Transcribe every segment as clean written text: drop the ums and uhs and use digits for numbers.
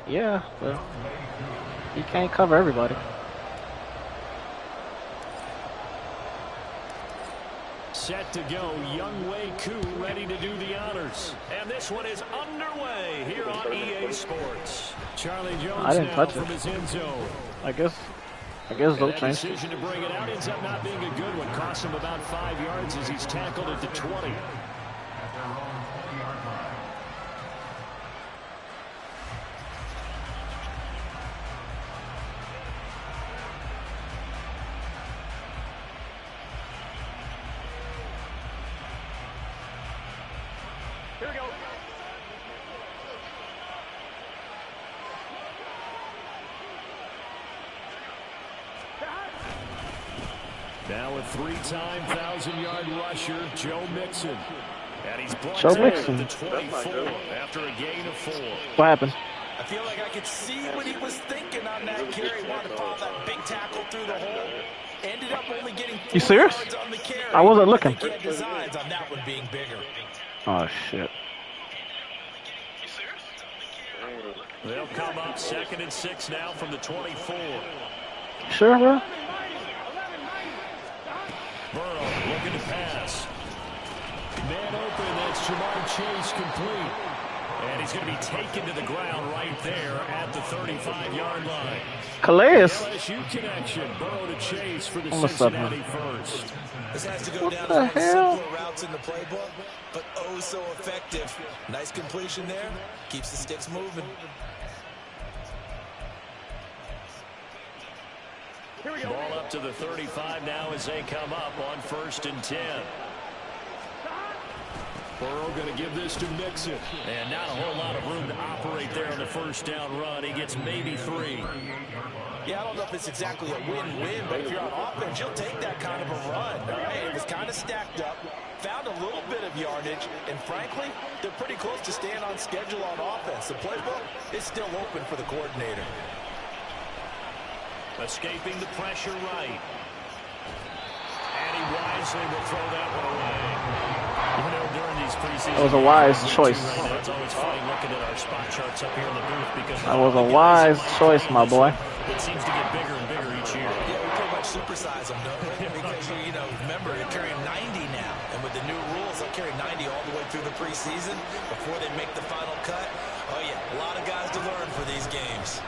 Yeah, but he can't cover everybody. Set to go, Youngwei Koo ready to do the honors. And this one is underway here on EA Sports. Charlie Jones now from his end zone. I guess they'll change. Decision to bring it out ends up not being a good one. Costs him about 5 yards as he's tackled at the 20. Here we go. Now a three-time 1,000-yard rusher, Joe Mixon. And he's brought Joe down Mixon. at the 24 after a gain of 4. What happened? I feel like I could see what he was thinking on that carry. Wanted to follow that big tackle through the hole. Ended up only getting 4 You serious? yards on the carry. I wasn't looking. I think he had designs on that one being bigger. Oh shit. They'll come up 2nd and 6 now from the 24. Sure, bro. Burrow looking to pass. Man open, that's Jamar Chase complete. And he's going to be taken to the ground right there at the 35-yard line. Calais. LSU connection, Burrow to Chase for the Cincinnati first. This has to go What down the as one of the hell? simpler routes in the playbook, but oh so effective. Nice completion there. Keeps the sticks moving. Here we go. Ball up to the 35 now as they come up on 1st and 10. Burrow going to give this to Mixon. And not a whole lot of room to operate there on the first down run. He gets maybe 3. Yeah, I don't know if it's exactly a win-win, but if you're on offense, you'll take that kind of a run. Right? It was kind of stacked up, found a little bit of yardage, and frankly, they're pretty close to staying on schedule on offense. The playbook is still open for the coordinator. Escaping the pressure right. And he wisely will throw that one away. You know, during these preseason That was a wise choice. Right, it's always funny looking at our spot charts up here in the booth because That was a wise choice, my boy. it seems to get bigger and bigger each year. Yeah, we pretty much supersize them, don't we? Because, you know, remember, you're carrying 90 now. And with the new rules, they'll carry 90 all the way through the preseason before they make the final cut. Oh, yeah, a lot of guys to learn for these games.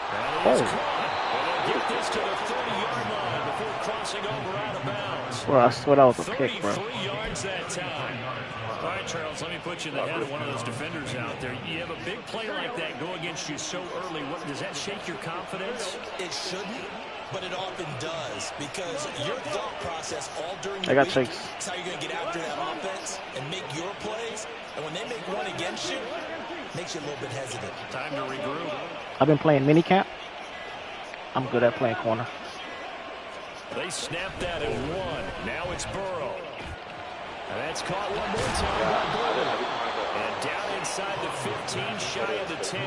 And he's caught. And they'll get this to the 30-yard line before crossing over out of bounds. Bro, I swear that was a kick, bro. 33 yards that time. All right, Charles, let me put you in the head of one of those defenders out there. You have a big play like that go against you so early. What, does that shake your confidence? It shouldn't, but it often does because your thought process all during the I got week shakes. is how you're going to get after that offense and make your plays. And when they make one against you, it makes you a little bit hesitant. Time to regroup. I've been playing minicamp. I'm good at playing corner. They snapped that at 1. Now it's Burrow. And that's caught one more time by Burrow. And down inside the 15, shy of the 10.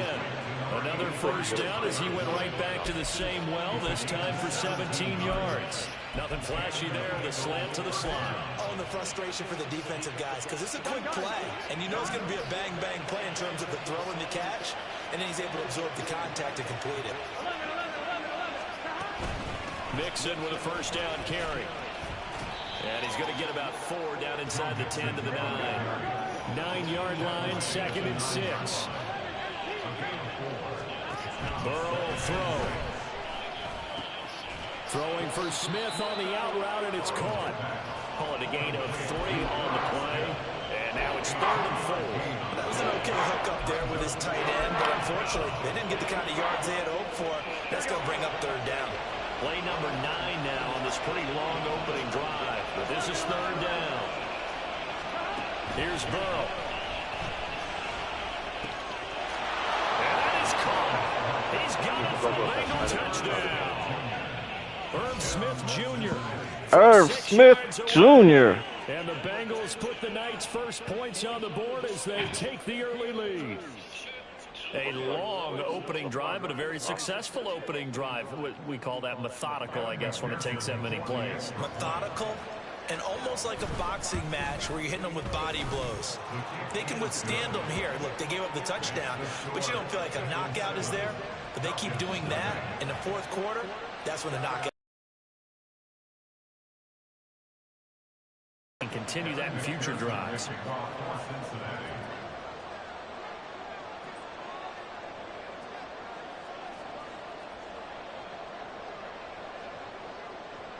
Another first down as he went right back to the same well, this time for 17 yards. Nothing flashy there, the slant to the slot. Oh, and the frustration for the defensive guys because it's a quick play. And you know it's going to be a bang-bang play in terms of the throw and the catch. And then he's able to absorb the contact and complete it. Mixon with a first down carry. And he's going to get about 4 down inside the 10 to the 9. 9-yard line, 2nd and 6. Burrow will throw. Throwing for Smith on the out route, and it's caught. Call it a gain of 3 on the play. And now it's 3rd and 4. That was an okay hook up there with his tight end, but unfortunately, they didn't get the kind of yards they had hoped for. That's going to bring up 3rd down. Play number 9 now on this pretty long opening drive. But this is 3rd down. Here's Burrow. And that is caught. He's got it for a Bengal touchdown. Irv Smith Jr. Irv Smith Jr. And the Bengals put the Knights' first points on the board as they take the early lead. A long opening drive, but a very successful opening drive. We call that methodical, I guess, when it takes that many plays. Methodical and almost like a boxing match where you're hitting them with body blows. They can withstand them here. Look, they gave up the touchdown, but you don't feel like a knockout is there. But they keep doing that in the fourth quarter. That's when the knockout. And continue that in future drives.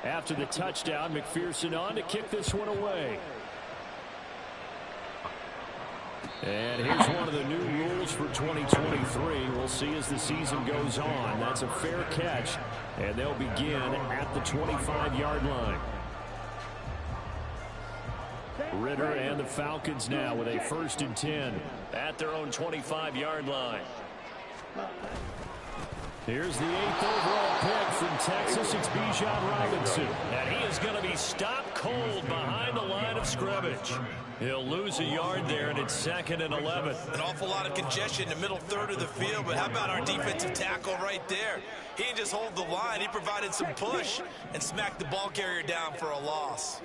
After the touchdown, McPherson on to kick this one away. And here's one of the new rules for 2023. We'll see as the season goes on. That's a fair catch, and they'll begin at the 25-yard line. Ritter and the Falcons now with a 1st and 10 at their own 25-yard line. Here's the 8th overall pick from Texas. It's Bijan Robinson. And he is going to be stopped cold behind the line of scrimmage. He'll lose a yard there, and it's 2nd and 11. An awful lot of congestion in the middle third of the field, but how about our defensive tackle right there? He didn't just hold the line. He provided some push and smacked the ball carrier down for a loss.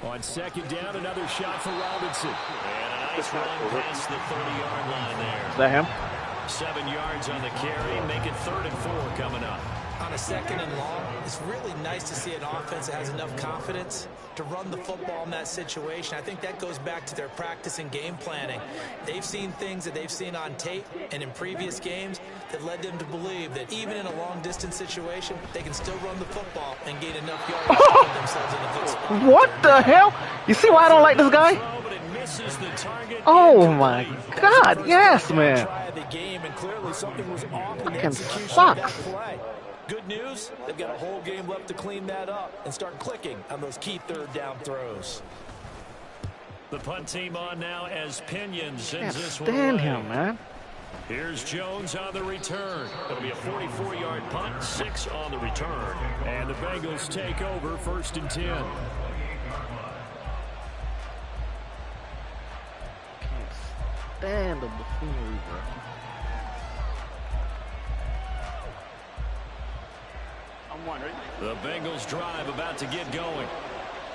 On 2nd down, another shot for Robinson. And a nice run past the 30-yard line there. Is that him? 7 yards on the carry. Make it 3rd and 4 coming up. On a 2nd and long, it's really nice to see an offense that has enough confidence to run the football in that situation. I think that goes back to their practice and game planning. They've seen things that they've seen on tape and in previous games that led them to believe that even in a long-distance situation, they can still run the football and gain enough yards to put themselves in a good spot. What the hell? You see why I don't like this guy? Oh my God, yes, man. Fucking sucks. Good news, they've got a whole game left to clean that up and start clicking on those key 3rd down throws. The punt team on now as Pinion sends this one Stand away. him, man. Here's Jones on the return. It'll be a 44-yard punt, 6 on the return. And the Bengals take over 1st and 10. Can't stand the buffoonery, bro. The Bengals drive about to get going.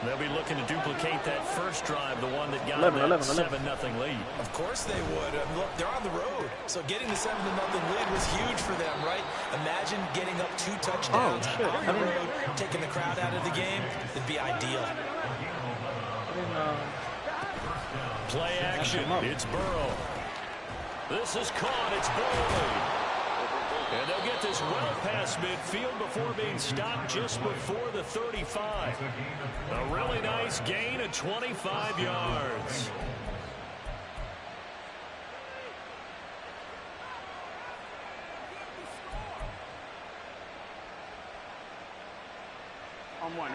They'll be looking to duplicate that first drive, the one that got 7-0 lead. Of course they would. Look, they're on the road, so getting the 7-0 lead was huge for them, right? Imagine getting up 2 touchdowns on the road, taking the crowd out of the game. It'd be ideal. Play action. It's Burrow. This is caught. It's Burrow. And they'll get this well past midfield before being stopped just before the 35. A really nice gain of 25 yards.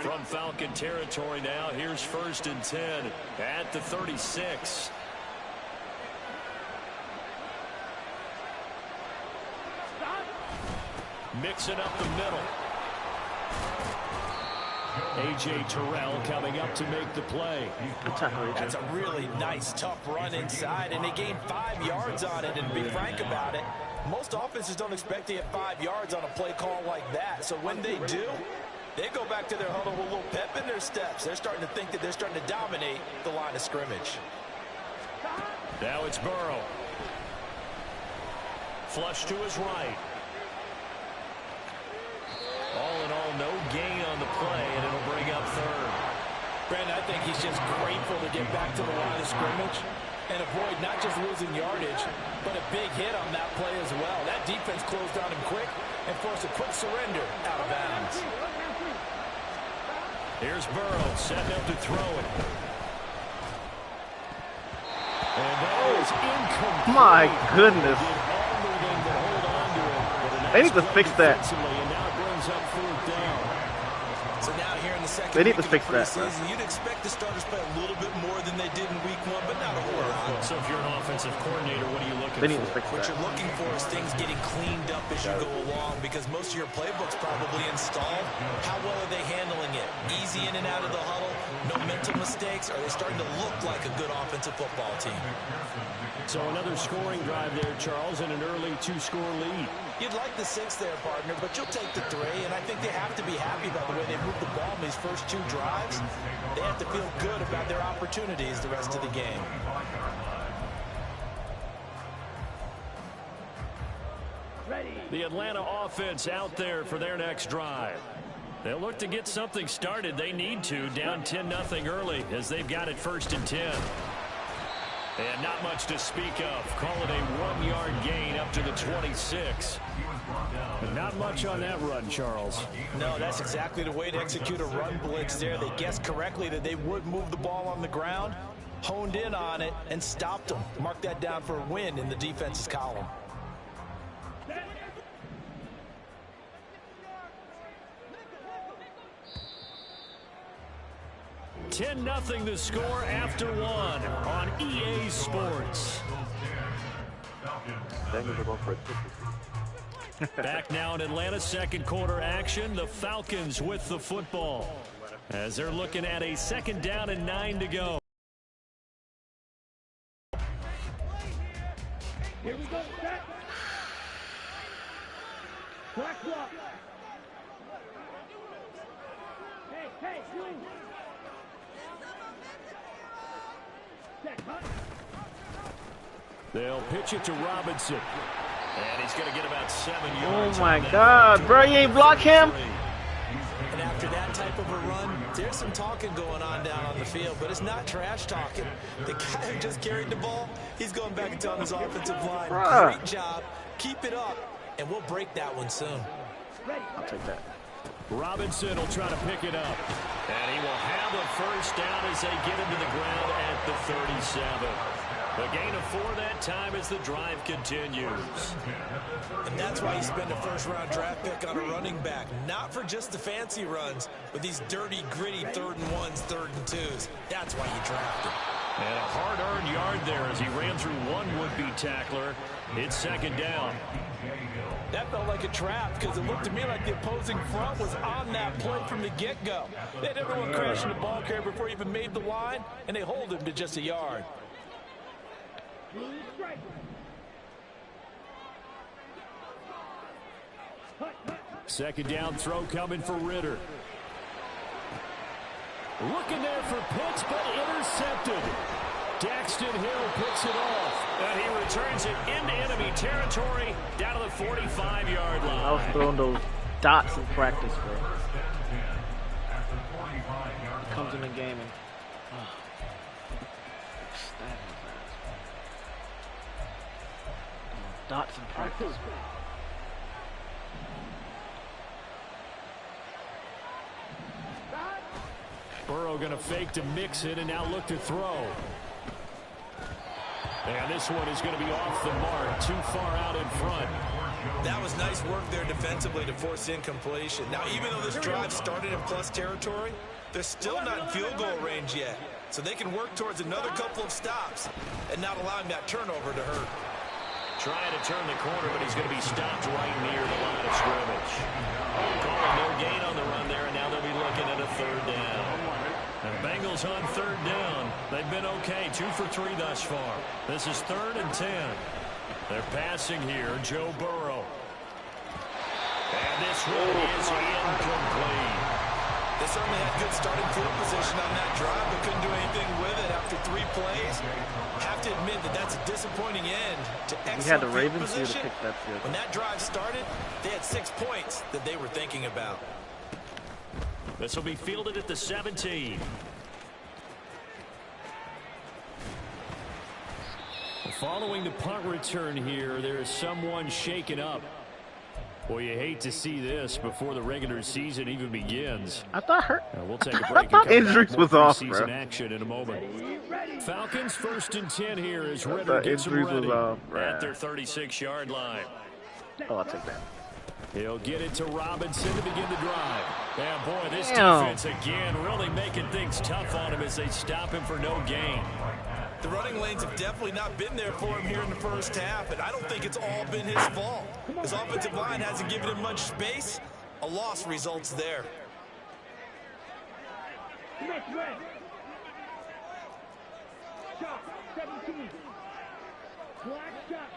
From Falcon territory now, here's 1st and 10 at the 36. Mixing up the middle. A.J. Terrell coming up to make the play. That's a really nice, tough run inside, and they gained 5 yards on it. And to be frank about it, most offenses don't expect to get 5 yards on a play call like that. So when they do, they go back to their huddle with a little pep in their steps. They're starting to think that they're starting to dominate the line of scrimmage. Now it's Burrow. Flush to his right. All in all, no gain on the play, and it'll bring up 3rd. Brandon, I think he's just grateful to get back to the line of scrimmage and avoid not just losing yardage, but a big hit on that play as well. That defense closed on him quick and forced a quick surrender out of bounds. Here's Burrow setting up to throw it. And that is incomplete. My goodness. They need to fix that. So now here in the second They need to fix that. Season, you'd expect the starters play a little bit more than they did in week 1, but not a whole lot. So if you're an offensive coordinator, what are you looking for? They need to fix What that. you're looking for is things getting cleaned up as you go along, because most of your playbook's probably installed. How well are they handling it? Easy in and out of the huddle? No mental mistakes? Are they starting to look like a good offensive football team? So another scoring drive there, Charles, and an early 2-score lead. You'd like the 6 there, partner, but you'll take the 3, and I think they have to be happy about the way they moved the ball in these first 2 drives. They have to feel good about their opportunities the rest of the game. The Atlanta offense out there for their next drive. They'll look to get something started. They need to, down 10-0 early as they've got it 1st and 10. And not much to speak of. Call it a 1-yard gain up to the 26. But not much on that run, Charles. No, that's exactly the way to execute a run blitz there. They guessed correctly that they would move the ball on the ground, honed in on it, and stopped them. Mark that down for a win in the defense's column. 10-0 the score after 1 on EA Sports. Back now in Atlanta, 2nd quarter action. The Falcons with the football as they're looking at a 2nd down and 9 to go. Here we go, set. Black block. Hey, you. They'll pitch it to Robinson. And he's going to get about 7 yards. Oh, my God, bro, you ain't block him? And after that type of a run, there's some talking going on down on the field, but it's not trash talking. The guy who just carried the ball, he's going back and telling his offensive line, great job, keep it up, and we'll break that one soon. I'll take that. Robinson will try to pick it up. And he will have a 1st down as they get him to the ground at the 37. A gain of 4 that time as the drive continues. And that's why you spend a 1st-round draft pick on a running back. Not for just the fancy runs, but these dirty, gritty 3rd and 1s, 3rd and 2s. That's why you draft him. And a hard-earned yard there as he ran through one would-be tackler. It's 2nd down. That felt like a trap because it looked to me like the opposing front was on that play from the get-go. They had everyone crashing the ball carrier before he even made the line, and they hold him to just a yard. 2nd down throw coming for Ritter. Looking there for Pitts, but intercepted. Daxton Hill picks it off, and he returns it into enemy territory down to the 45-yard line. I was throwing those dots in practice, bro. Comes in the game and dots in practice. Burrow going to fake to mix it and now look to throw. And this one is going to be off the mark, too far out in front. That was nice work there defensively to force incompletion. Now, even though this drive started in plus territory, they're still not in field goal range yet. So they can work towards another couple of stops and not allowing that turnover to hurt. Trying to turn the corner, but he's going to be stopped right near the line of scrimmage. Calling no gain on the run there, and now they'll be looking at a 3rd down. And Bengals on 3rd down. They've been okay, 2 for 3 thus far. This is 3rd and 10. They're passing here, Joe Burrow. And this one is incomplete. They certainly had good starting field position on that drive, but couldn't do anything with it after 3 plays. Have to admit that that's a disappointing end to excellent We had the field Ravens here to position. pick that field. When that drive started, they had 6 points that they were thinking about. This will be fielded at the 17. Following the punt return here, there is someone shaken up. Boy, you hate to see this before the regular season even begins. I thought her. We'll take a break. And Injuries was off, bro. Season action in a moment. Falcons 1st and 10 here as Ritter gets them injuries ready was off, at their 36-yard line. Oh, I'll take that. He'll get it to Robinson to begin the drive. Yeah, boy, this Damn. defense again really making things tough on him as they stop him for no gain. The running lanes have definitely not been there for him here in the first half, and I don't think it's all been his fault. His offensive line hasn't given him much space. A loss results there. Shot, 17. Black shot.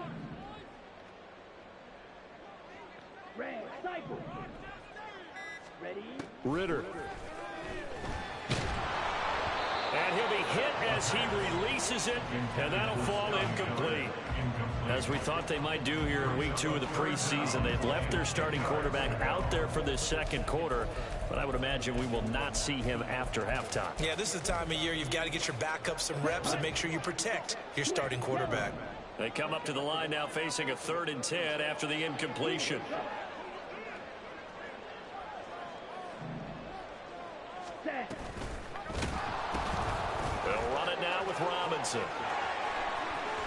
Red, cycle. Ready? Ritter. And he'll be hit as he releases it, and that'll fall incomplete. As we thought they might do here in week 2 of the preseason, they've left their starting quarterback out there for this second quarter, but I would imagine we will not see him after halftime. Yeah, this is the time of year you've got to get your backup some reps and make sure you protect your starting quarterback. They come up to the line now facing a 3rd and 10 after the incompletion. Set. They'll run it now with Robinson.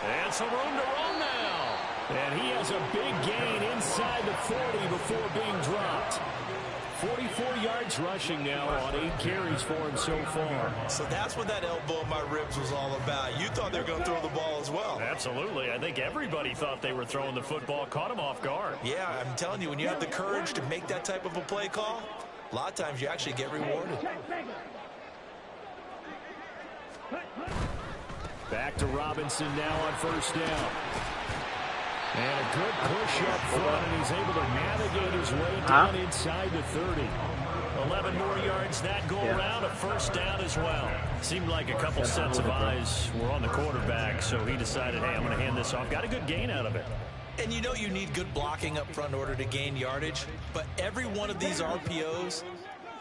And some room to run now. And he has a big gain inside the 40 before being dropped. 44 yards rushing now on 8 carries for him so far. So that's what that elbow in my ribs was all about. You thought they were going to throw the ball as well. Absolutely. I think everybody thought they were throwing the football, caught him off guard. Yeah, I'm telling you, when you have the courage to make that type of a play call, a lot of times you actually get rewarded. Back to Robinson now on 1st down. And a good push up front, and he's able to navigate his way down inside the 30. 11 more yards that go around, a 1st down as well. Seemed like a couple sets of eyes were on the quarterback, so he decided, hey, I'm going to hand this off. Got a good gain out of it. And you know you need good blocking up front in order to gain yardage, but every one of these RPOs,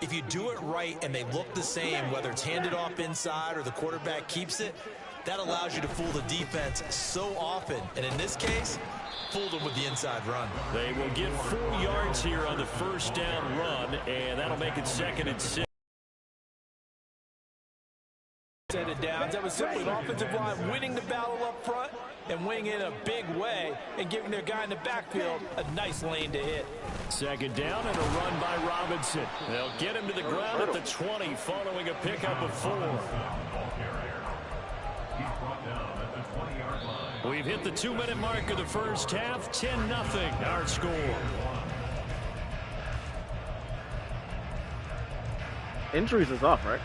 if you do it right and they look the same, whether it's handed off inside or the quarterback keeps it, that allows you to fool the defense so often. And in this case, fooled them with the inside run. They will get 4 yards here on the 1st down run, and that'll make it 2nd and 6. Downs. That was simply the offensive line winning the battle up front and winning in a big way and giving their guy in the backfield a nice lane to hit. 2nd down and a run by Robinson. They'll get him to the ground at the 20 following a pickup of 4. We've hit the 2-minute mark of the 1st half. 10-0 our score. Injuries is off, right?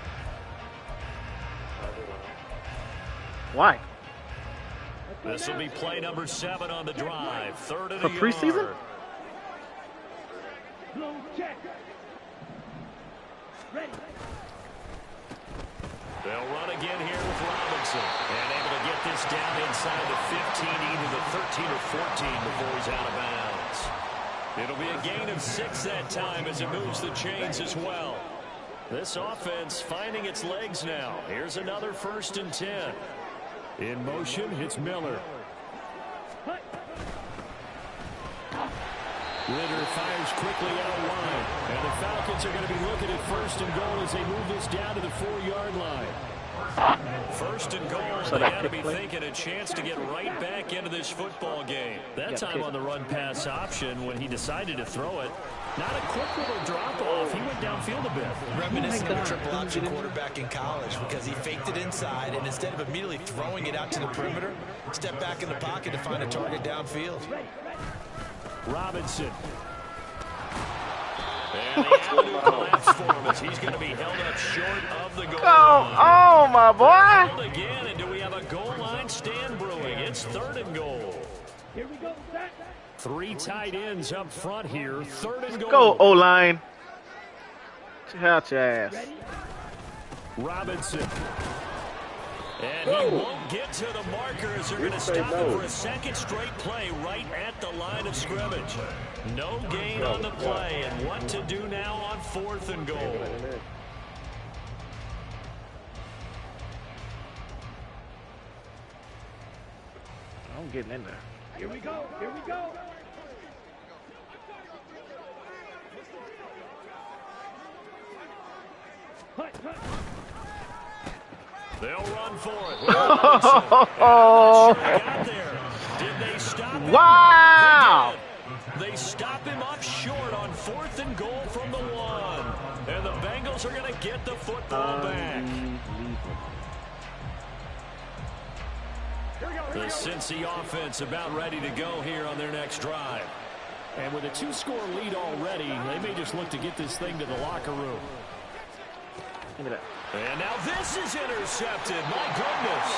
Why? This will be play number 7 on the drive. 3rd and For a preseason? yard. Blue check. Ready. They'll run again here with Robinson. And able to get this down inside the 15, either the 13 or 14 before he's out of bounds. It'll be a gain of 6 that time as it moves the chains as well. This offense finding its legs now. Here's another 1st and 10. In motion, it's Miller. Ritter fires quickly out wide. And the Falcons are going to be looking at 1st and goal as they move this down to the 4-yard line. 1st and goal. They got to be thinking a chance to get right back into this football game. That time on the run-pass option when he decided to throw it. Not a quick little drop-off. He went downfield a bit. Reminiscent of a triple option quarterback in college because he faked it inside and instead of immediately throwing it out to the perimeter, stepped back in the pocket to find a target downfield. Robinson. And the avenue collapse for him as he's going to be held up short of the goal line. Oh, my boy. Held again, and do we have a goal line stand brewing? It's 3rd and goal. Here we go. Set. 3 tight ends up front here. 3rd and goal. Go, O-line. Check out your ass. Robinson. And he won't get to the marker as they're going to stop him for a 2nd straight play right at the line of scrimmage. No gain on the play, and what to do now on 4th and goal. I'm getting in there. Here we go. Here we go. They'll run for it. Oh, Got there. Did they stop him? wow. They stop him up short on 4th and goal from the 1. And the Bengals are going to get the football back. The Cincy offense about ready to go here on their next drive. And with a 2-score lead already, they may just look to get this thing to the locker room. Give me that. And now this is intercepted. My goodness.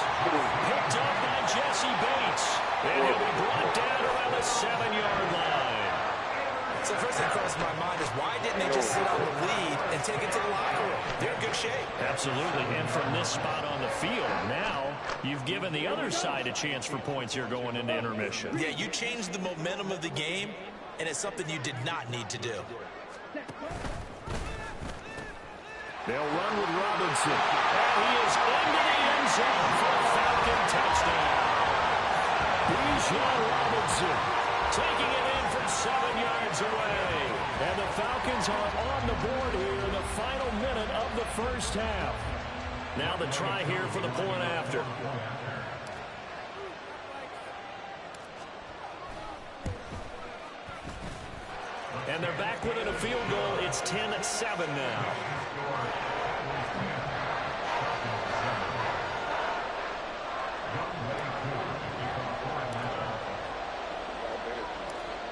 Picked up by Jesse Bates. And he'll be brought down around the 7-yard line. So first thing crosses my mind is why didn't they just sit on the lead and take it to the locker room? They're in good shape. Absolutely, and from this spot on the field, now you've given the other side a chance for points here going into intermission. Yeah, you changed the momentum of the game, and it's something you did not need to do. They'll run with Robinson. And he is into the end zone for a Falcon touchdown. Robinson taking it in from 7 yards away. And the Falcons are on the board here in the final minute of the first half. Now the try here for the point after. And they're back within a field goal. It's 10-7 now.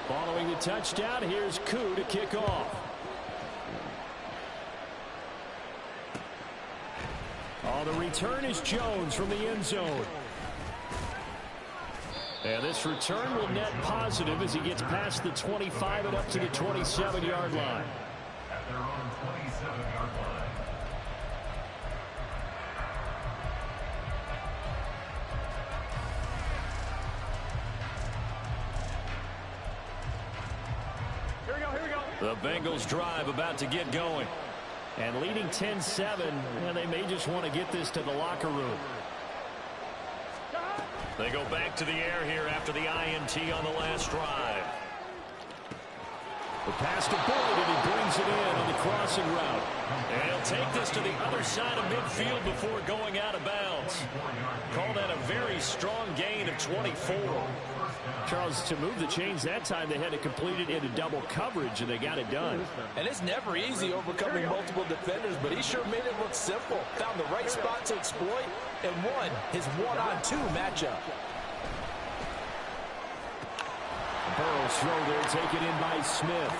Following the touchdown, here's Hoe to kick off. Oh, the return is Jones from the end zone. And this return will net positive as he gets past the 25 and up to the 27-yard line. At their own 27-yard line. The Bengals drive about to get going. And leading 10-7, and they may just want to get this to the locker room. They go back to the air here after the INT on the last drive. The pass to Boyd, and he brings it in on the crossing route. And he'll take this to the other side of midfield before going out of bounds. Call that a very strong gain of 24. Charles, to move the chains that time, they had to complete it into double coverage, and they got it done. And it's never easy overcoming multiple defenders, but he sure made it look simple. Found the right spot to exploit and won his one-on-two matchup. Burrow's throw there, taken in by Smith.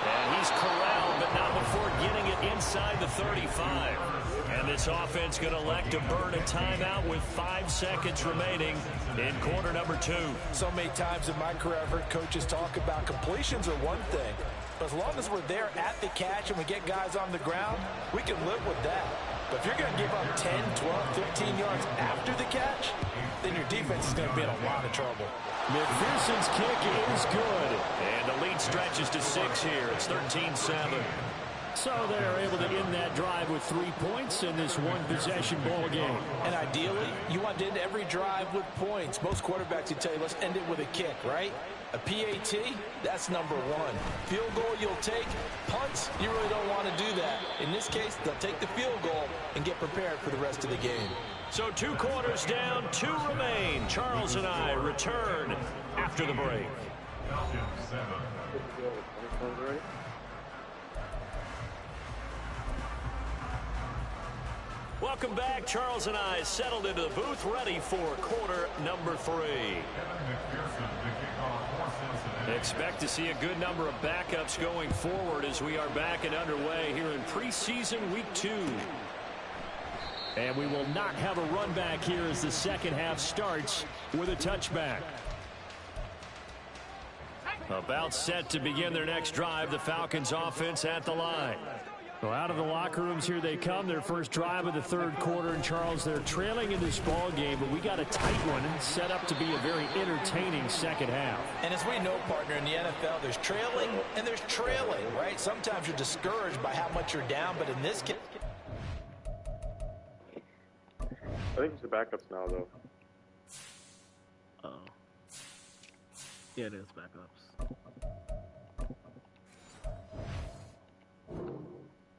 And he's corralled, but not before getting it inside the 35. And this offense going to elect to burn a timeout with 5 seconds remaining in quarter number 2. So many times in my career, I've heard coaches talk about completions are one thing. But as long as we're there at the catch and we get guys on the ground, we can live with that. But if you're going to give up 10, 12, 15 yards after the catch, then your defense is going to be in a lot of trouble. McPherson's kick is good. And the lead stretches to 6 here. It's 13-7. So they're able to end that drive with 3 points in this one-possession ball game. And ideally, you want to end every drive with points. Most quarterbacks would tell you, let's end it with a kick, right? A PAT, that's number 1. Field goal you'll take. Punts, you really don't want to do that. In this case, they'll take the field goal and get prepared for the rest of the game. So 2 quarters down, 2 remain. Charles and I return after the break. Welcome back. Charles and I settled into the booth, ready for quarter number 3. Expect to see a good number of backups going forward as we are back and underway here in preseason week 2. And we will not have a run back here as the second half starts with a touchback. About set to begin their next drive, the Falcons offense at the line. So out of the locker rooms here they come, their first drive of the third quarter. And Charles, they're trailing in this ball game, but we got a tight one and set up to be a very entertaining second half. And as we know, partner, in the NFL, there's trailing and there's trailing, right? Sometimes you're discouraged by how much you're down, but in this case, I think it's the backups now, though. Oh. Yeah, it is backups.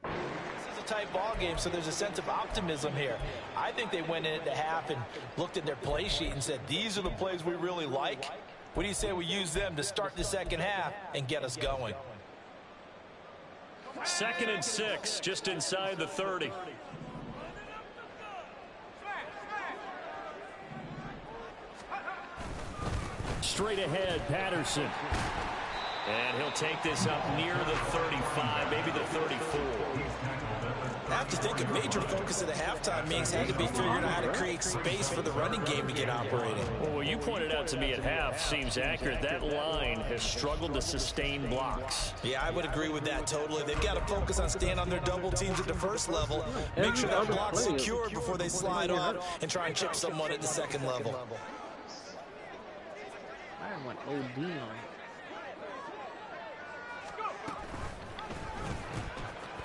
this is a tight ball game, so there's a sense of optimism here. I think they went in at the half and looked at their play sheet and said, these are the plays we really like. What do you say we use them to start the second half and get us going? 2nd and 6, just inside the 30. Straight ahead, Patterson. And he'll take this up near the 35, maybe the 34. I have to think a major focus of the halftime meetings had to be figuring out how to create space for the running game to get operating. Well, what you pointed out to me at half seems accurate. That line has struggled to sustain blocks. Yeah, I would agree with that totally. They've got to focus on staying on their double teams at the first level, make sure that block's secure before they slide off and try and chip someone at the second level. I went OD on it.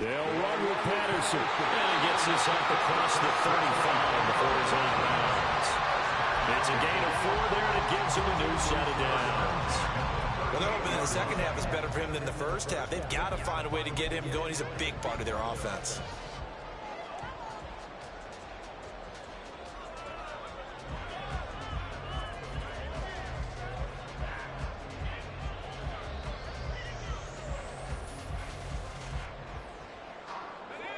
They'll run with Patterson. And he gets this up across the 35 before he's out of bounds. It's a gain of 4 there, and it gives him a new set of downs. Well, they're hoping that the second half is better for him than the first half. They've got to find a way to get him going. He's a big part of their offense.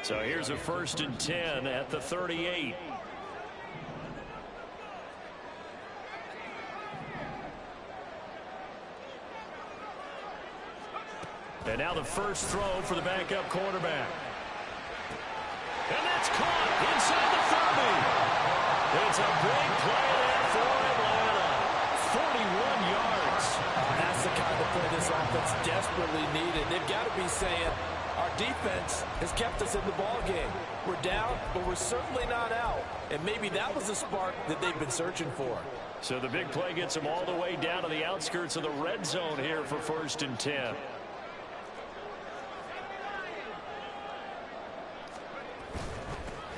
So here's a 1st and 10 at the 38. And now the first throw for the backup quarterback. And that's caught inside the 30. It's a big play there for Atlanta. 41 yards. That's the kind of play this offense desperately needed. They've got to be saying, our defense has kept us in the ball game. We're down, but we're certainly not out. And maybe that was the spark that they've been searching for. So the big play gets them all the way down to the outskirts of the red zone here for 1st and 10.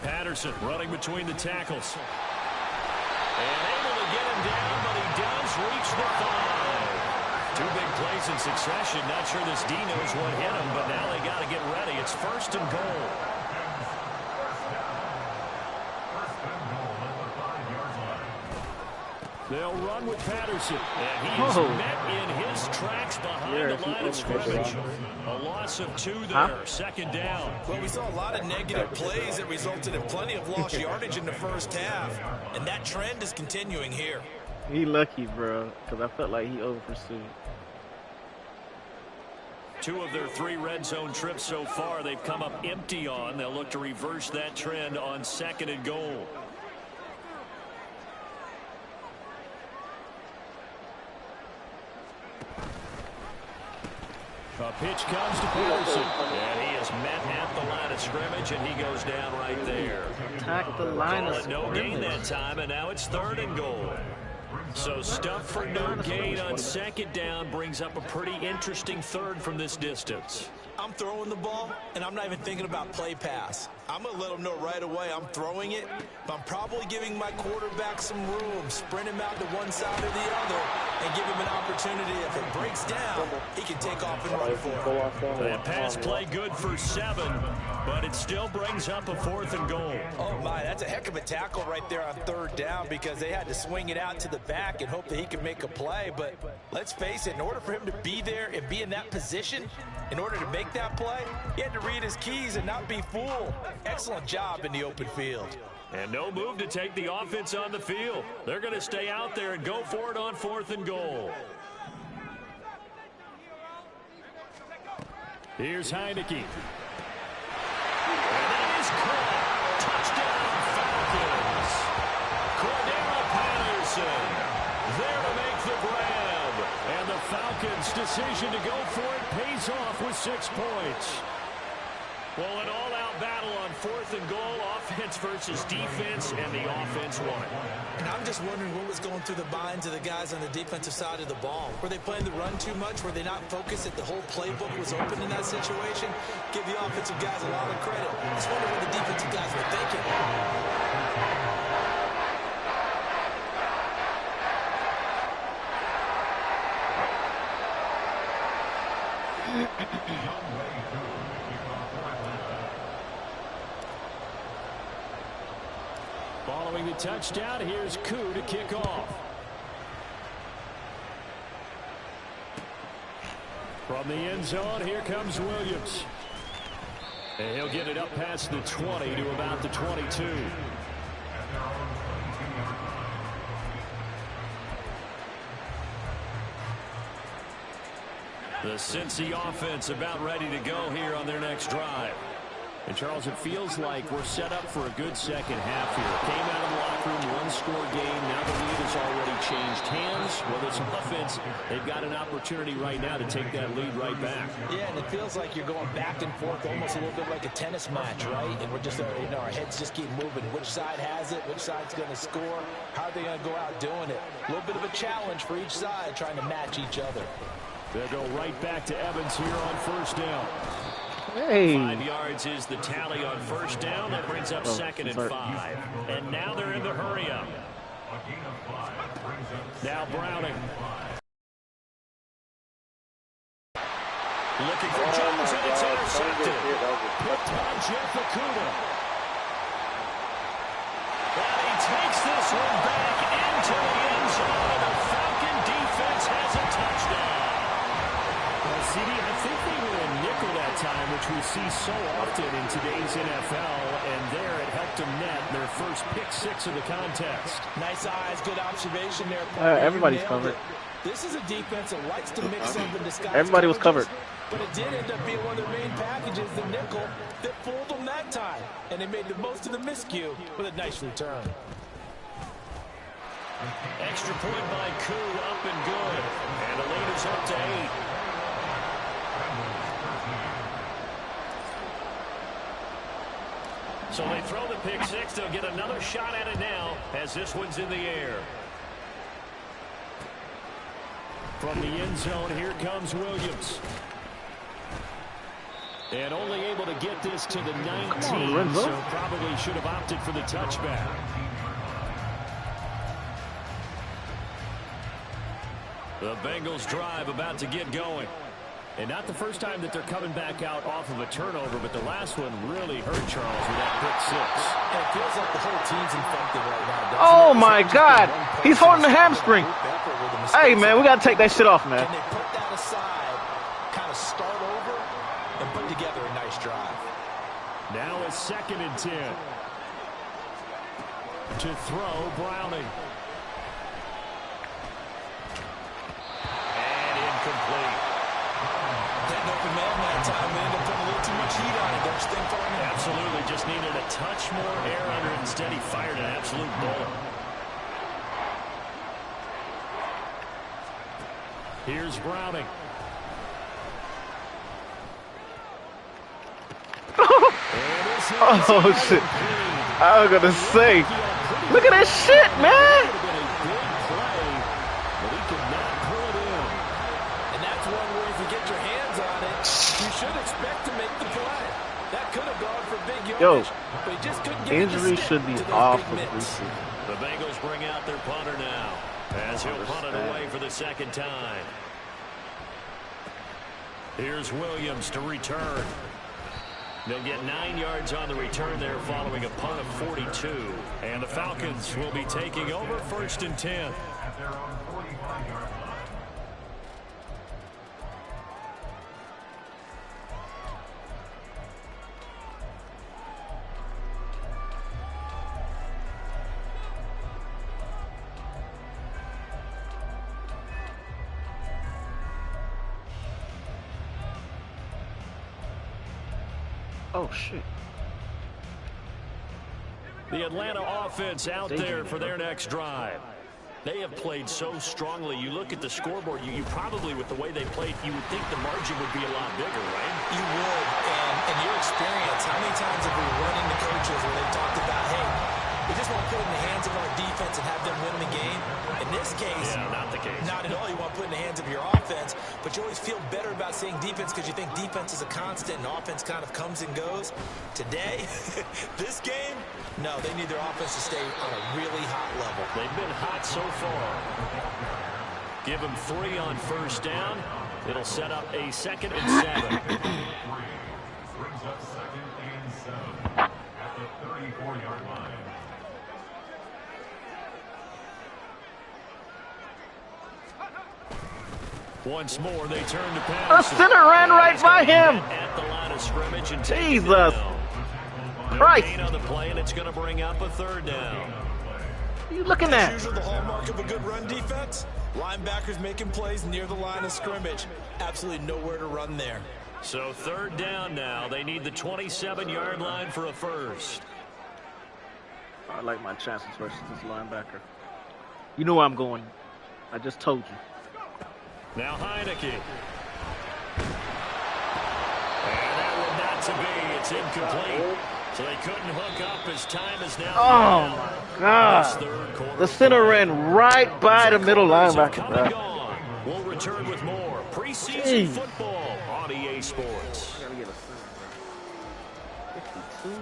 Patterson running between the tackles. And able to get him down, but he does reach the 5. 2 big plays in succession. Not sure this D knows what hit him, but now they got to get ready. It's 1st and goal. They'll run with Patterson. And he's met in his tracks behind the line of scrimmage. A loss of 2 there. 2nd down. Well, we saw a lot of negative plays that resulted in plenty of lost yardage in the first half. And that trend is continuing here. He lucky, bro, because I felt like he over-pursued. 2 of their 3 red zone trips so far they've come up empty on. They'll look to reverse that trend on 2nd and goal. A pitch comes to Patterson, and he is met at the line of scrimmage, and he goes down right there. Attack the line of No scrimmage. gain that time, and now it's 3rd and goal. So stuff for no gain on 2nd down brings up a pretty interesting 3rd from this distance. I'm throwing the ball, and I'm not even thinking about play pass. I'm going to let them know right away I'm throwing it, but I'm probably giving my quarterback some room, sprint him out to one side or the other, and give him an opportunity. If it breaks down, he can take off and run for it. That pass play good for 7, but it still brings up a 4th and goal. Oh, my, that's a heck of a tackle right there on 3rd down because they had to swing it out to the back and hope that he could make a play. But let's face it, in order for him to be there and be in that position, in order to make that play, he had to read his keys and not be fooled. Excellent job in the open field. And no move to take the offense on the field. They're going to stay out there and go for it on 4th and goal. Here's Heineke. And that is caught. Touchdown, Falcons. Cordero Patterson there to make the grab. And the Falcons' decision to go for it pays off with 6 points. Well, an all-out battle on 4th and goal, offense versus defense, and the offense won. And I'm just wondering what was going through the minds of the guys on the defensive side of the ball. Were they playing the run too much? Were they not focused that the whole playbook was open in that situation? Give the offensive guys a lot of credit. I just wonder what the defensive guys were thinking. Following the touchdown, here's Koo to kick off. From the end zone, here comes Williams. And he'll get it up past the 20 to about the 22. The Cincy offense about ready to go here on their next drive. And, Charles, it feels like we're set up for a good second half here. Came out of the locker room, one-score game. Now the lead has already changed hands. Whether it's offense, they've got an opportunity right now to take that lead right back. Yeah, and it feels like you're going back and forth almost a little bit like a tennis match, right? And we're just, our heads just keep moving. Which side has it? Which side's going to score? How are they going to go out doing it? A little bit of a challenge for each side trying to match each other. They'll go right back to Evans here on first down. Hey. 5 yards is the tally on first down. That brings up second and 5. And now they're in the hurry up. Now Browning. Looking for Jones, and it's intercepted. Picked by JefeToe. And he takes this one back into the end zone, and the Falcon defense has a touchdown. CD, I think they were in nickel that time, which we see so often in today's NFL, and there it helped them net their first pick 6 of the contest. Nice eyes, good observation there. Everybody's covered. This is a defense that likes to mix up and disguise. Everybody was covered. But it did end up being one of their main packages, the nickel, that fooled them that time. And they made the most of the miscue with a nice return. Extra point by Koo, up and good. And the lead is up to 8. So they throw the pick 6. They'll get another shot at it now as this one's in the air. From the end zone, here comes Williams. And only able to get this to the 19, so probably should have opted for the touchback. The Bengals drive about to get going. And not the first time that they're coming back out off of a turnover, but the last one really hurt Charles with that pick 6. And it feels like the whole team's infected right now. Oh, my God. He's holding the hamstring. Hey, man, we got to take that shit off, man. Can they put that aside, kind of start over, and put together a nice drive? Now it's 2nd and 10. To throw, Browning. And incomplete. Getting open man that time, they ended up putting a little too much heat on it, don't you think, Farman? Absolutely. Just needed a touch more air under it. Instead, he fired an absolute bullet. Here's Browning. Oh, shit. I was going to say, look at that shit, man. And that's one where if you get your hands on it, you should expect to make the play. That could have gone for big yardage, but he just couldn't get injury it to should be stick to off those of big mitts. The Bengals bring out their punter now as he'll punt it away for the second time. Here's Williams to return. They'll get 9 yards on the return there following a punt of 42. And the Falcons will be taking over 1st and 10. At their own 45-yard line. Oh, shit. The Atlanta offense out there for their next drive. They have played so strongly. You look at the scoreboard, you probably, with the way they played, you would think the margin would be a lot bigger, right? You would, and in your experience, how many times have we run into coaches where they've talked about, hey, we just want to put it in the hands of our defense and have them win the game? In this case, not the case. Not at all. You want to put it in the hands of your offense, but you always feel better about seeing defense because you think defense is a constant and offense kind of comes and goes. Today, this game, no, they need their offense to stay on a really hot level. They've been hot so far. Give them 3 on first down. It'll set up a 2nd and 7. Brings up 2nd and 7 at the 34-yard line. Once more, they turn to pass. The center ran right by him. At the line of scrimmage and Jesus Christ. gain on the play, and it's going to bring up a 3rd down. What are you looking at? Usually the hallmark of a good run defense, linebackers making plays near the line of scrimmage. Absolutely nowhere to run there. So third down now. They need the 27-yard line for a first. I like my chances versus this linebacker. You know where I'm going. I just told you. Now Heineke. And that would not to be. It's incomplete. So they couldn't hook up as time is now. Oh, my God. The center ran right by the middle linebacker, bro. We'll return with more preseason football on EA Sports. 52,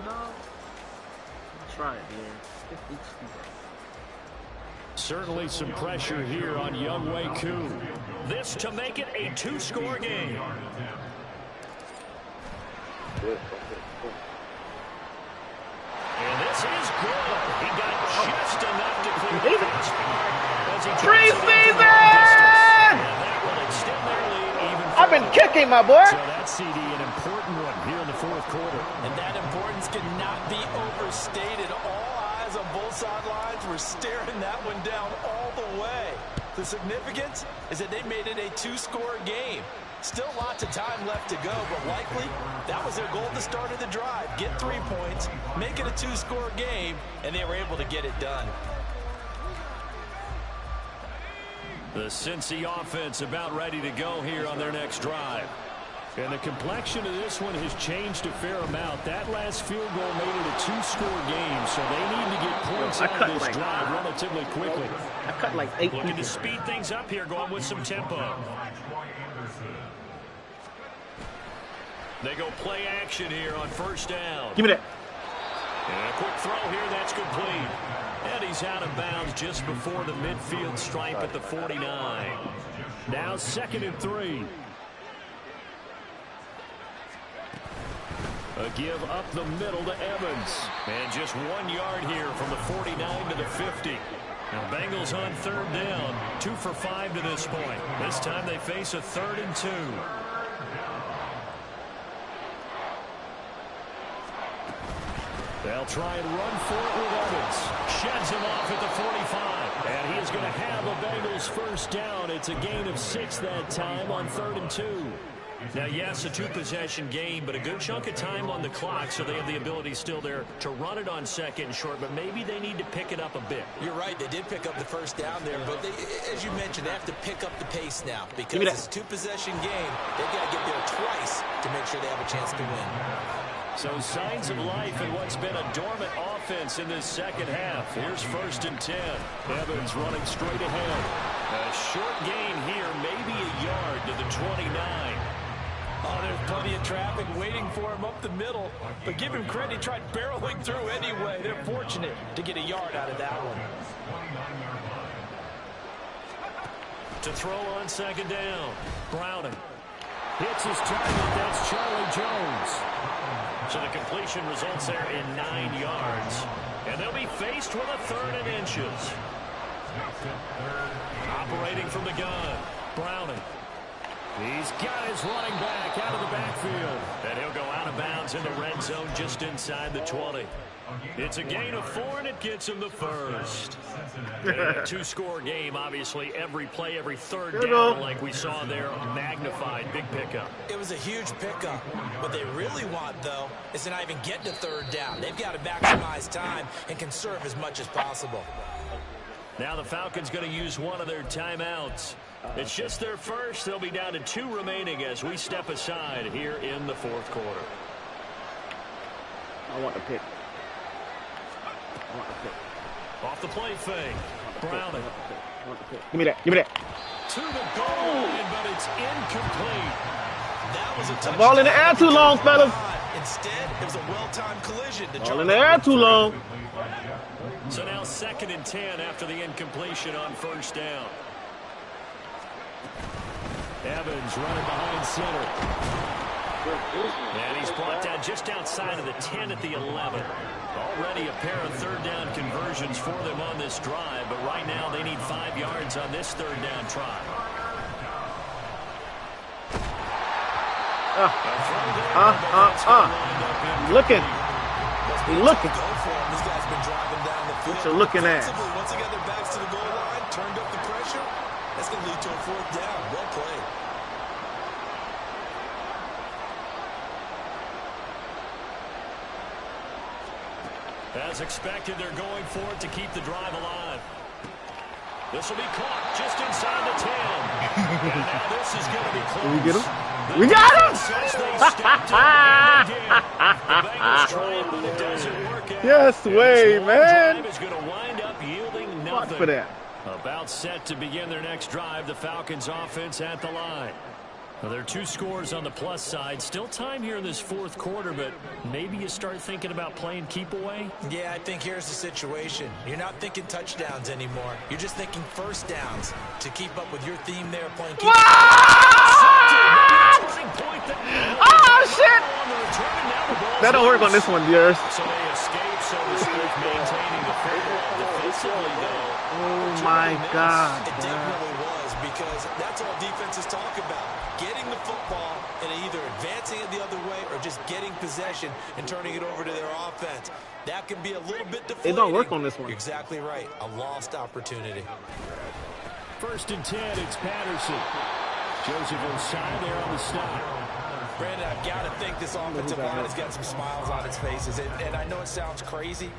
dog? Try it, man. 52. Certainly some pressure here on Younghoe Koo. This to make it a 2-score game. And this is good. He got just enough to clear the first part as he Preseason! I've been kicking, my boy. So that CD, an important one here in the fourth quarter. And that importance cannot be overstated. All eyes on both sidelines were staring that one down all the way. The significance is that they made it a 2-score game. Still lots of time left to go, but likely that was their goal at the start of the drive. Get 3 points, make it a 2-score game, and they were able to get it done. The Cincy offense about ready to go here on their next drive. And the complexion of this one has changed a fair amount. That last field goal made it a 2-score game, so they need to get points out of this drive relatively quickly. I cut like 8 Looking to speed things up here, going with some tempo. They go play action here on first down. Give me that. And a quick throw here, that's complete. And he's out of bounds just before the midfield stripe at the 49. Now 2nd and 3. A give up the middle to Evans. And just 1 yard here from the 49 to the 50. Now Bengals on third down. 2 for 5 to this point. This time they face a 3rd and 2. They'll try and run for it with Evans. Sheds him off at the 45. And he is going to have a Bengals first down. It's a gain of 6 that time on 3rd and 2. Now, yes, a 2-possession game, but a good chunk of time on the clock, so they have the ability still there to run it on 2nd and short, but maybe they need to pick it up a bit. You're right. They did pick up the first down there, but they, as you mentioned, they have to pick up the pace now because it's a 2-possession game. They've got to get there twice to make sure they have a chance to win. So signs of life in what's been a dormant offense in this second half. Here's 1st and 10. Evans running straight ahead. A short gain here, maybe a yard to the 29. Oh, there's plenty of traffic waiting for him up the middle. But give him credit, he tried barreling through anyway. They're fortunate to get a yard out of that one. To throw on 2nd down. Browning hits his target. That's Charlie Jones. So the completion results there in 9 yards. And they'll be faced with a 3rd and inches. Operating from the gun. Browning. He's got his running back out of the backfield. And he'll go out of bounds in the red zone just inside the 20. It's a gain of 4, and it gets him the first. A 2-score game, obviously. Every play, every 3rd down, like we saw there, magnified. Big pickup. It was a huge pickup. What they really want, though, is to not even get to 3rd down. They've got to maximize time and conserve as much as possible. Now the Falcons going to use one of their timeouts. It's just their first. They'll be down to 2 remaining as we step aside here in the 4th quarter. I want the pick. I want the pick. Off the play fake. Browning. I want the pick. Give me that. Give me that. To the goal line, but it's incomplete. That was a touchdown. Ball in the air too long, fellas. Instead, it was a well-timed collision. Ball in the air too long. So now 2nd and 10 after the incompletion on 1st down. Evans running behind center. And he's brought down just outside of the 10 at the 11. Already a pair of 3rd down conversions for them on this drive, but right now they need 5 yards on this 3rd down try. Looking. Looking. These guys have been driving down the field. What you looking at? Once they got their backs to the goal line, turned up the pressure, that's going to lead to a 4th down. Well played. As expected, they're going for it to keep the drive alive. This will be caught just inside the 10. And now this is going to be close. Did we get him? We got him! Yes way, man. Is going to wind up yielding nothing. Fuck for that. About set to begin their next drive, the Falcons offense at the line. Well, there are 2 scores on the plus side. Still time here in this fourth quarter, but maybe you start thinking about playing keep away? Yeah, I think here's the situation. You're not thinking touchdowns anymore. You're just thinking first downs to keep up with your theme there, playing keep. Oh, shit! That don't work on this one, dears. So they escape, so to speak, maintaining the football defensively, though. Oh, my God. It definitely was, because that's all defenses talk about. Getting the football and either advancing it the other way or just getting possession and turning it over to their offense. That can be a little bit deflating. It don't work on this one. You're exactly right. A lost opportunity. 1st and 10, it's Patterson. Joseph Osai there on the stop. Brandon, I've got to think this offensive line has got some smiles on its faces. And I know it sounds crazy,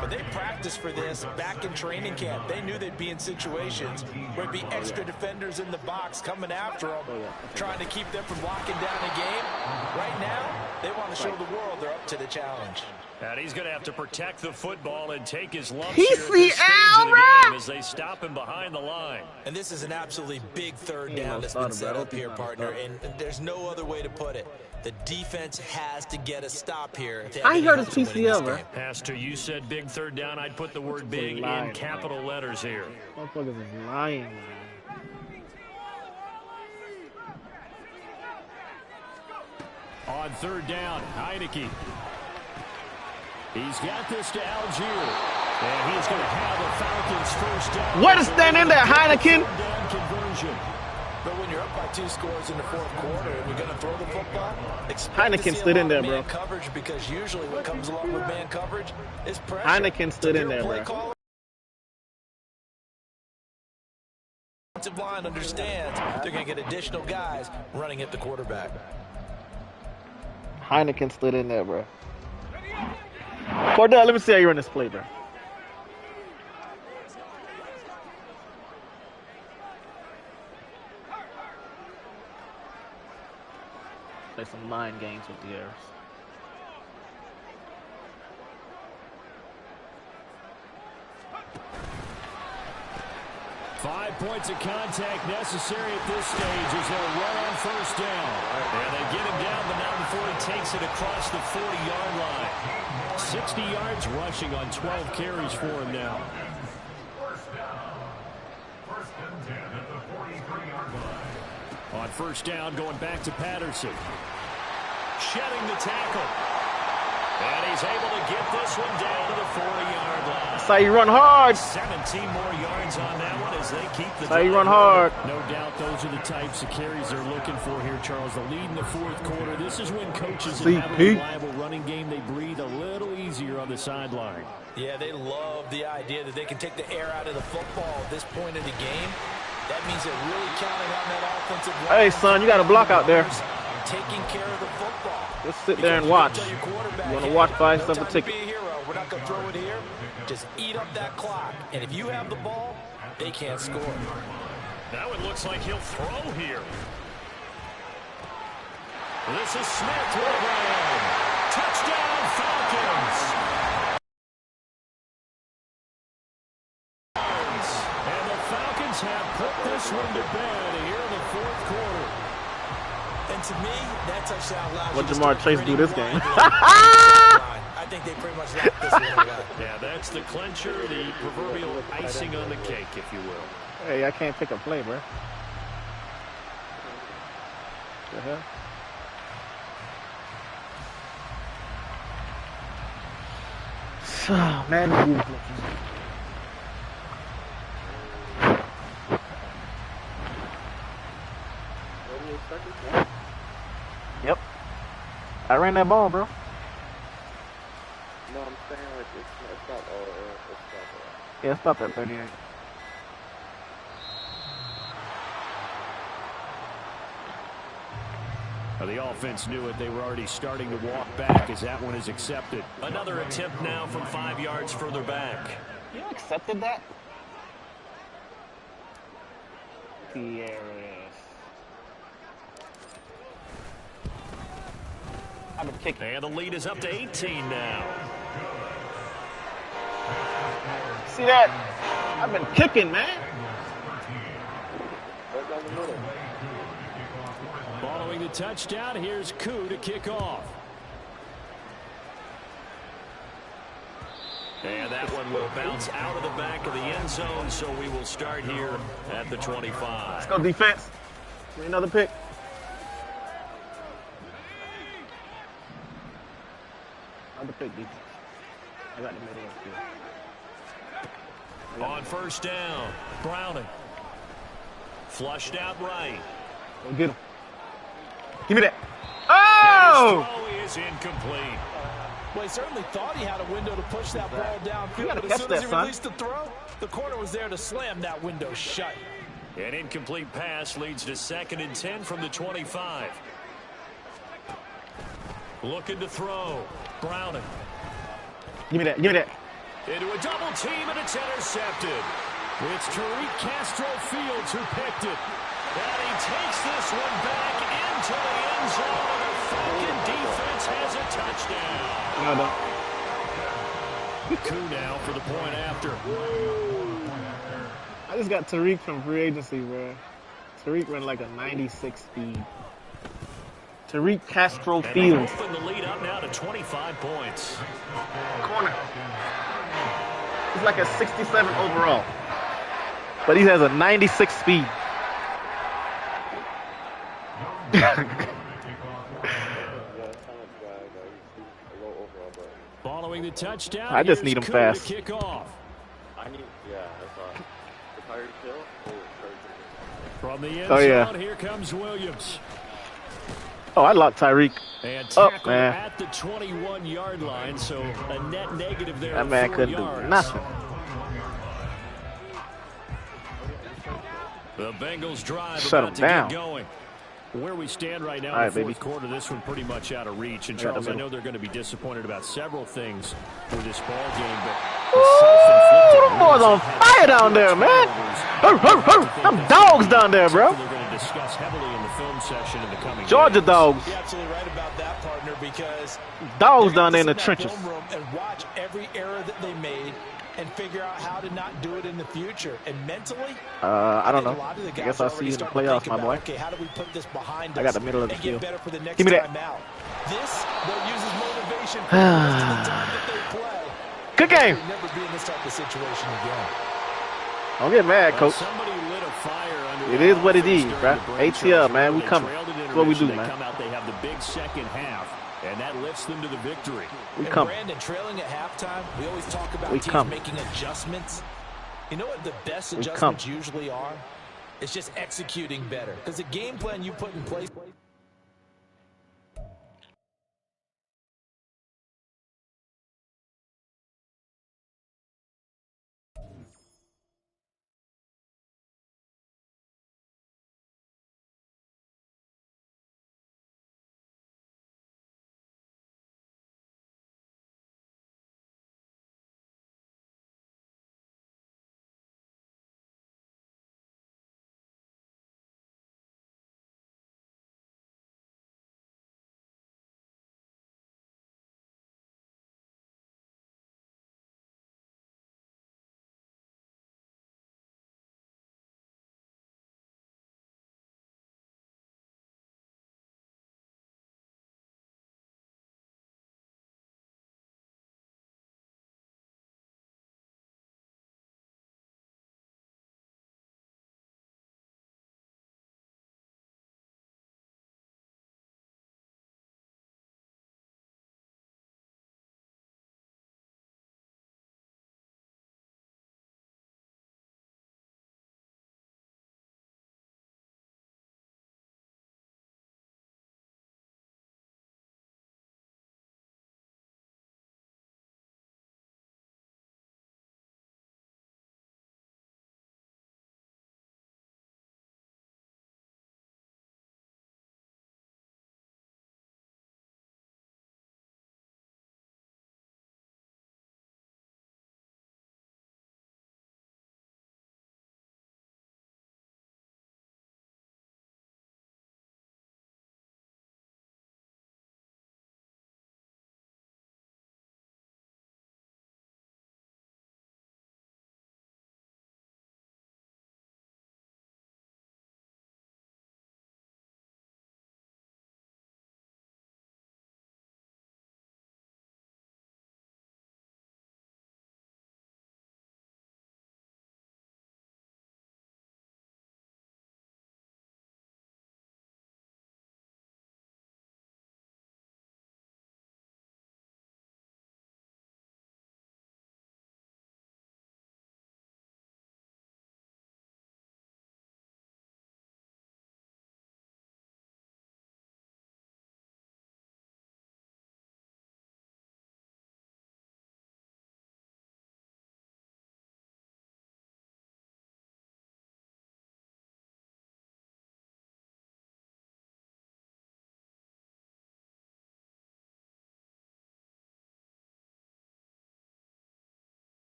but they practiced for this back in training camp. They knew they'd be in situations where it'd be extra defenders in the box coming after them, trying to keep them from locking down a game. Right now, they want to show the world they're up to the challenge. And he's going to have to protect the football and take his lumps PCL, here at this stage of the game as they stop him behind the line. And this is an absolutely big third down that's been set up here, partner, and there's no other way to put it. The defense has to get a stop here. I heard it's PCL, bro. Pastor, you said big third down. I'd put the word big in capital letters here. Motherfuckers is lying, man. On 3rd down, Heineke. He's got this to Algier. And he's going to have the Falcons first down. What is that in there, Heineken? Conversion. But when you're up by 2 scores in the fourth quarter and you're going to throw the football, Heineken stood in there, bro. Coverage, because usually what comes along with man coverage is pressure. Heineken stood in there, bro. Offensive line understands they're going to get additional guys running at the quarterback. Heineken stood in there, bro. Cordell, let me see how you run this play, bro. Play some mind games with the errors. Five points of contact necessary at this stage as they'll run on first down. And they get him down, but not before he takes it across the 40-yard line. 60 yards rushing on 12 carries for him now. First down. 1st and 10 at the 43-yard line. On first down, going back to Patterson. Shedding the tackle. And he's able to get this one down to the 40-yard line. That's how you run hard. 17 more yards on that one as they keep the That's how you run hard. No doubt those are the types of carries they're looking for here, Charles. The lead in the fourth quarter. This is when coaches have a reliable running game. They breathe a little easier on the sideline. Yeah, they love the idea that they can take the air out of the football at this point in the game. That means they're really counting on that offensive line. Hey, son, you got a block out there. Taking care of the football. Just sit there and watch. You want to watch, buy yourself a ticket. We're not going to throw it here. Just eat up that clock. And if you have the ball, they can't score. Now it looks like he'll throw here. This is Smith with a run. Touchdown, Falcons. And the Falcons have put this one to bed here in the fourth quarter. And to me, that touchdown allows What Jamar Chase do this game? I think they pretty much locked this one up. Yeah, that's the clincher, the proverbial icing on the cake, if you will. Hey, I can't pick a play, bro. The hell? So, man, it's beautiful. Yep. I ran that ball, bro. No, I'm saying like it's not all it's not. Yeah, stop at 38. Well, the offense knew it. They were already starting to walk back as that one is accepted. Another attempt now from 5 yards further back. You accepted that? Yes. I've been kicking. And the lead is up to 18 now. See that? I've been kicking, man. Following the touchdown, here's Koo to kick off. And that one will bounce out of the back of the end zone, so we will start here at the 25. Let's go defense. Give me another pick. Another pick defense. I got the middle of the field. On first down, Browning. Flushed out right. Go get him. Give me that. Oh! And his throw is incomplete. Well, he certainly thought he had a window to push that ball downfield, but as catch soon that, as he son. released the throw, the corner was there to slam that window shut. An incomplete pass leads to 2nd and 10 from the 25. Looking to throw. Browning. Give me that. Give me that. Into a double team, and it's intercepted. It's Tariq Castro Fields who picked it. And he takes this one back into the end zone, and the Falcon defense has a touchdown. No, no. Koo now for the point after. I just got Tariq from free agency, bro. Tariq ran like a 96 speed. Tariq Castro Fields. And the lead up now to 25 points. Corner. He's like a 67 overall. But he has a 96 speed. Following the touchdown, I just need him fast. Kick off. That's all. The Tyreek Hill? From the end zone, yeah. Here comes Williams. Oh, I locked Tyreek. And Oh, tackled man. at the 21-yard line, so a net negative there. That of man 4 couldn't yards. do nothing. The Bengals drive Shut about him down. to get going. Where we stand right now All in right, the baby. 4th quarter, this one pretty much out of reach. And I got the Charles, I middle. know they're going to be disappointed about several things with this ball game, but Ooh, them boys on fire down there, man. Them dogs down there, bro. They're going to discuss heavily in the film session in the coming Georgia games. dogs. You're absolutely right about that, partner, because Dogs they're down there in gonna the sit trenches. that film room and watch every error that they made and figure out how to not do it in the future. And mentally, I don't think know. a lot of the I guys guess are I'll see already you in the starting to playoffs, think my about, boy. okay, how do we put this behind us I got the middle of the and field. get better for the next Give me that. time out? This, they'll use as motivation for the rest of the time that they play. Good game. They'll never be in this type of situation again. Don't get mad, Well, coach. somebody lit a fire under It the is what it offense is, during bruh. the break, ATL, Charles. man, we They coming. trailed at That's what we do, intermission. man. They come out, they have the big second half, and that lifts them to the victory. We And come. Brandon, trailing at halftime, we always talk about We teams come. making adjustments. You know what the best We adjustments usually are? It's just executing better. Because the game plan you put in place